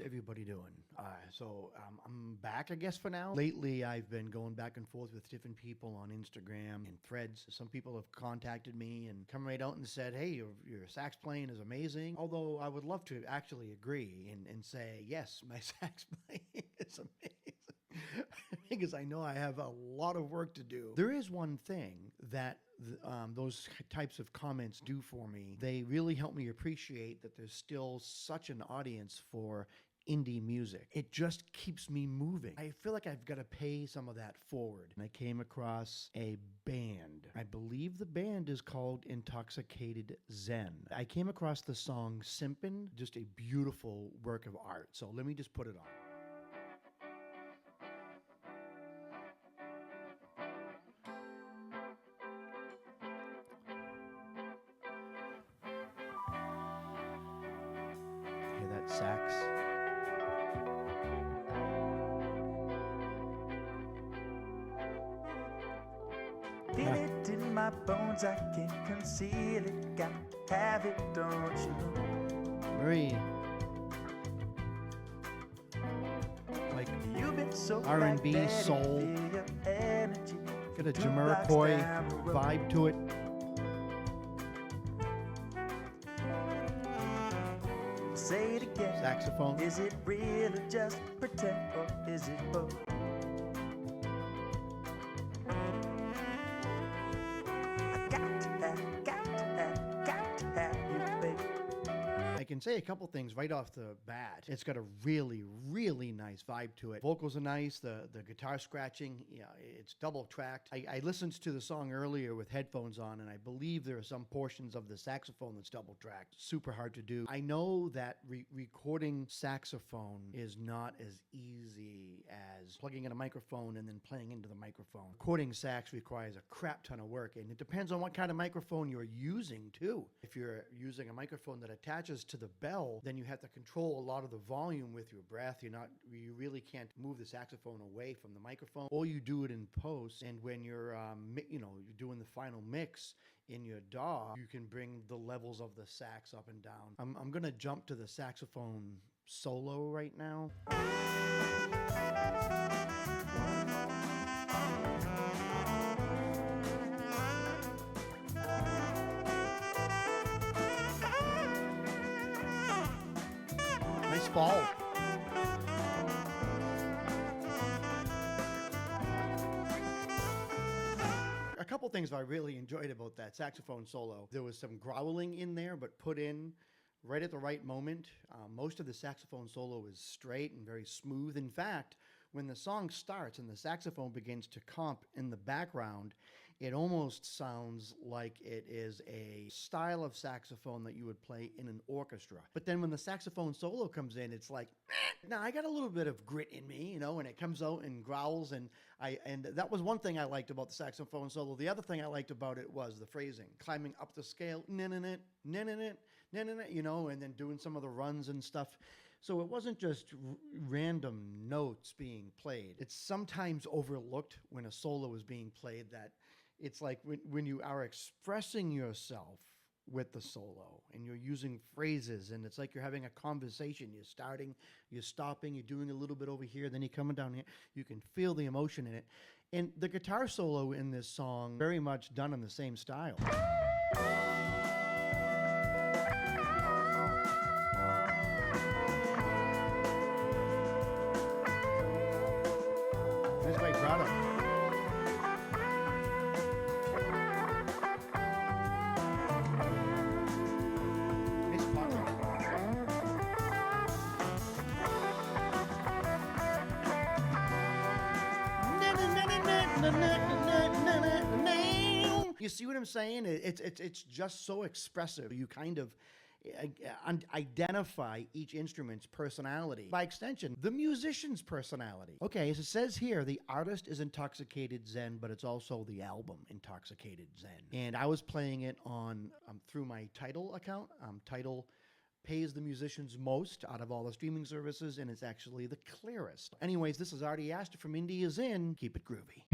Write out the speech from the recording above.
everybody doing? I'm back, I guess, for now. Lately, I've been going back and forth with different people on Instagram and threads. Some people have contacted me and come right out and said, hey, your sax playing is amazing. Although I would love to actually agree and say, yes, my sax playing is amazing. Because I know I have a lot of work to do. There is one thing that those types of comments do for me. They really help me appreciate that there's still such an audience for indie music. It just keeps me moving. I feel like I've got to pay some of that forward. And I came across a band. I believe the band is called Intoxicated Zen. I came across the song Simpin, just a beautiful work of art. So let me just put it on. Hear that sax? Feel it in my bones, I can't conceal it. Got to have it, don't you know? Very like You've been so R&B, like soul. your energy. Got a 2 blocks Jamiroquai down the road. vibe to it. Say it again. Saxophone. Is it real or just pretend, or is it both? I got to have you, baby. I can say a couple things right off the bat. It's got a really, really nice vibe to it. Vocals are nice. The guitar scratching, yeah, it's double tracked. I listened to the song earlier with headphones on, and I believe there are some portions of the saxophone that's double tracked. Super hard to do. I know that recording saxophone is not as easy as plugging in a microphone and then playing into the microphone. Recording sax requires a crap ton of work, and it depends on what kind of microphone you're using too. If you're using a microphone that attaches to the bell, then you have to control a lot of the volume with your breath. You really can't move the saxophone away from the microphone, or you do it in post. And when you're you're doing the final mix in your DAW, you can bring the levels of the sax up and down. I'm gonna jump to the saxophone solo right now. Nice fall. A couple things I really enjoyed about that saxophone solo. There was some growling in there, but put in right at the right moment. Most of the saxophone solo is straight and very smooth. In fact, when the song starts and the saxophone begins to comp in the background, it almost sounds like it is a style of saxophone that you would play in an orchestra. But then when the saxophone solo comes in, it's like, now I got a little bit of grit in me, and it comes out and growls, and that was one thing I liked about the saxophone solo. The other thing I liked about it was the phrasing, climbing up the scale, and then doing some of the runs and stuff. So it wasn't just random notes being played. It's sometimes overlooked when a solo is being played that it's like when you are expressing yourself with the solo and you're using phrases, and it's like you're having a conversation. You're starting, you're stopping, you're doing a little bit over here, then you're coming down here. You can feel the emotion in it. And the guitar solo in this song, very much done in the same style. Nice vibrato. You see what I'm saying? It's just so expressive. You kind of identify each instrument's personality. By extension, the musician's personality. Okay, as it says here, the artist is Intoxicated Zen, but it's also the album Intoxicated Zen. And I was playing it on through my Tidal account. Tidal pays the musicians most out of all the streaming services, and it's actually the clearest. Anyways, this is Artie Astor from India Zen. Keep it groovy.